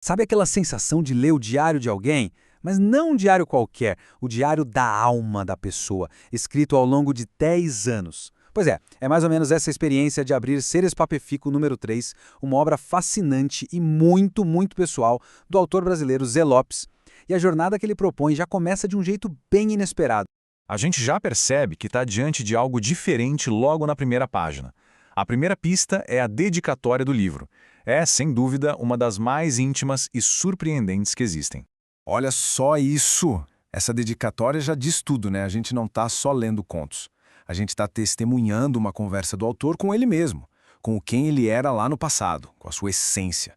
Sabe aquela sensação de ler o diário de alguém? Mas não um diário qualquer, o diário da alma da pessoa, escrito ao longo de 10 anos. Pois é mais ou menos essa experiência de abrir Seres Papefico número 3, uma obra fascinante e muito, muito pessoal do autor brasileiro Zé Lopes. E a jornada que ele propõe já começa de um jeito bem inesperado. A gente já percebe que está diante de algo diferente logo na primeira página. A primeira pista é a dedicatória do livro. É, sem dúvida, uma das mais íntimas e surpreendentes que existem. Olha só isso! Essa dedicatória já diz tudo, né? A gente não está só lendo contos. A gente está testemunhando uma conversa do autor com ele mesmo, com quem ele era lá no passado, com a sua essência.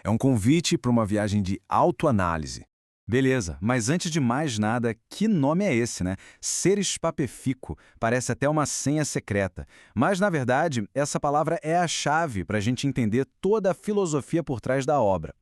É um convite para uma viagem de autoanálise. Beleza, mas antes de mais nada, que nome é esse, né? Seres Papefico, parece até uma senha secreta. Mas, na verdade, essa palavra é a chave para a gente entender toda a filosofia por trás da obra.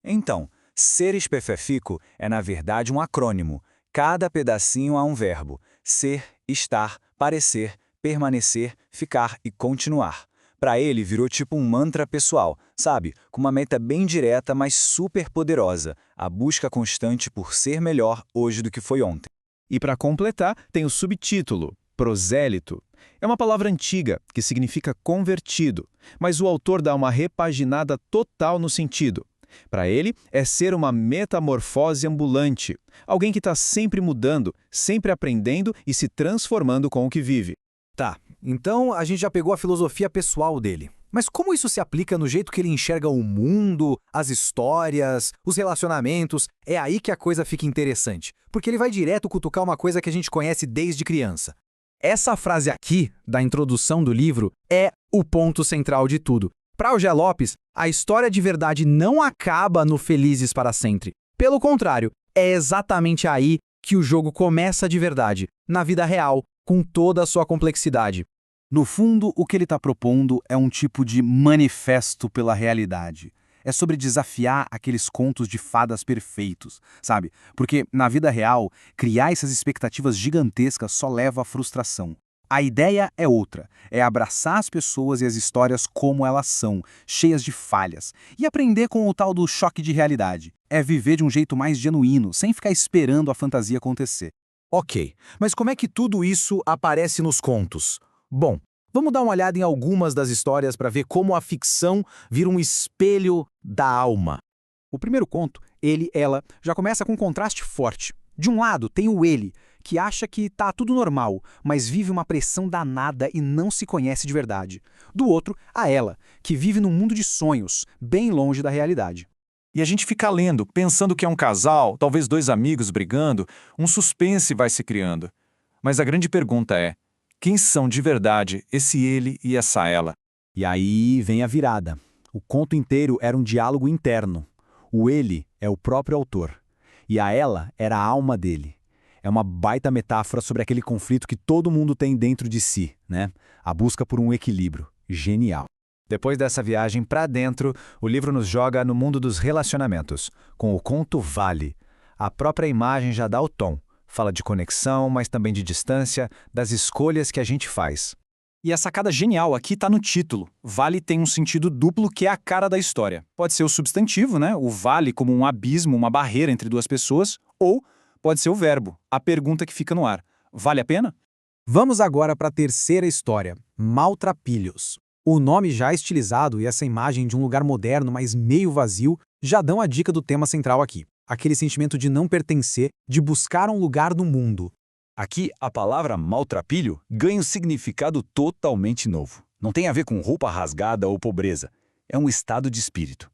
Então, Seres Papefico é, na verdade, um acrônimo. Cada pedacinho há um verbo: ser, estar, parecer, permanecer, ficar e continuar. Para ele, virou tipo um mantra pessoal, sabe? Com uma meta bem direta, mas super poderosa: a busca constante por ser melhor hoje do que foi ontem. E para completar, tem o subtítulo, prosélito. É uma palavra antiga, que significa convertido, mas o autor dá uma repaginada total no sentido. Para ele, é ser uma metamorfose ambulante, alguém que está sempre mudando, sempre aprendendo e se transformando com o que vive. Tá, então a gente já pegou a filosofia pessoal dele. Mas como isso se aplica no jeito que ele enxerga o mundo, as histórias, os relacionamentos? É aí que a coisa fica interessante, porque ele vai direto cutucar uma coisa que a gente conhece desde criança. Essa frase aqui, da introdução do livro, é o ponto central de tudo. Para o Zé Lopes, a história de verdade não acaba no Felizes para Sempre. Pelo contrário, é exatamente aí que o jogo começa de verdade, na vida real, com toda a sua complexidade. No fundo, o que ele está propondo é um tipo de manifesto pela realidade. É sobre desafiar aqueles contos de fadas perfeitos, sabe? Porque, na vida real, criar essas expectativas gigantescas só leva à frustração. A ideia é outra, é abraçar as pessoas e as histórias como elas são, cheias de falhas, e aprender com o tal do choque de realidade. É viver de um jeito mais genuíno, sem ficar esperando a fantasia acontecer. Ok, mas como é que tudo isso aparece nos contos? Bom, vamos dar uma olhada em algumas das histórias para ver como a ficção vira um espelho da alma. O primeiro conto, Ele, Ela, já começa com um contraste forte. De um lado, tem o ele, que acha que tá tudo normal, mas vive uma pressão danada e não se conhece de verdade. Do outro, a ela, que vive num mundo de sonhos, bem longe da realidade. E a gente fica lendo, pensando que é um casal, talvez dois amigos brigando, um suspense vai se criando. Mas a grande pergunta é: quem são de verdade esse ele e essa ela? E aí vem a virada. O conto inteiro era um diálogo interno. O ele é o próprio autor. E a ela era a alma dele. É uma baita metáfora sobre aquele conflito que todo mundo tem dentro de si, né? A busca por um equilíbrio. Genial. Depois dessa viagem para dentro, o livro nos joga no mundo dos relacionamentos, com o conto Vale. A própria imagem já dá o tom. Fala de conexão, mas também de distância, das escolhas que a gente faz. E a sacada genial aqui está no título. Vale tem um sentido duplo que é a cara da história. Pode ser o substantivo, né? O vale como um abismo, uma barreira entre duas pessoas, ou pode ser o verbo, a pergunta que fica no ar. Vale a pena? Vamos agora para a terceira história, Maltrapilhos. O nome já estilizado e essa imagem de um lugar moderno, mas meio vazio, já dão a dica do tema central aqui. Aquele sentimento de não pertencer, de buscar um lugar no mundo. Aqui, a palavra maltrapilho ganha um significado totalmente novo. Não tem a ver com roupa rasgada ou pobreza. É um estado de espírito.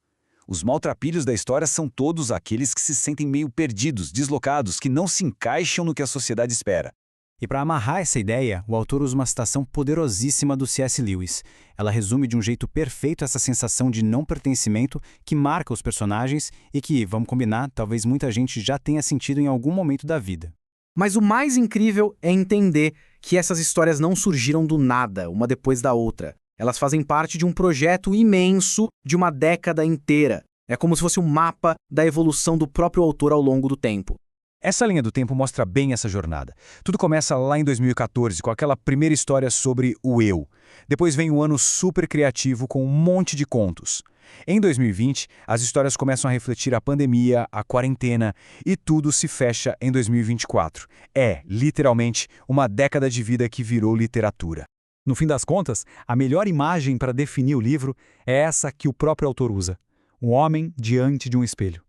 Os maltrapilhos da história são todos aqueles que se sentem meio perdidos, deslocados, que não se encaixam no que a sociedade espera. E para amarrar essa ideia, o autor usa uma citação poderosíssima do C.S. Lewis. Ela resume de um jeito perfeito essa sensação de não pertencimento que marca os personagens e que, vamos combinar, talvez muita gente já tenha sentido em algum momento da vida. Mas o mais incrível é entender que essas histórias não surgiram do nada, uma depois da outra. Elas fazem parte de um projeto imenso de uma década inteira. É como se fosse um mapa da evolução do próprio autor ao longo do tempo. Essa linha do tempo mostra bem essa jornada. Tudo começa lá em 2014, com aquela primeira história sobre o eu. Depois vem um ano super criativo com um monte de contos. Em 2020, as histórias começam a refletir a pandemia, a quarentena, e tudo se fecha em 2024. É, literalmente, uma década de vida que virou literatura. No fim das contas, a melhor imagem para definir o livro é essa que o próprio autor usa: um homem diante de um espelho.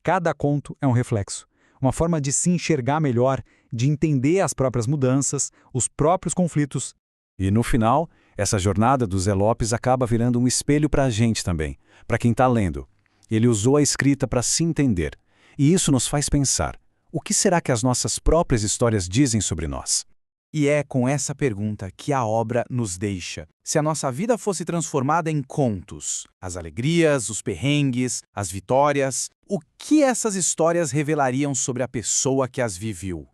Cada conto é um reflexo, uma forma de se enxergar melhor, de entender as próprias mudanças, os próprios conflitos. E no final, essa jornada do Zé Lopes acaba virando um espelho para a gente também, para quem está lendo. Ele usou a escrita para se entender. E isso nos faz pensar: o que será que as nossas próprias histórias dizem sobre nós? E é com essa pergunta que a obra nos deixa. Se a nossa vida fosse transformada em contos, as alegrias, os perrengues, as vitórias, o que essas histórias revelariam sobre a pessoa que as viveu?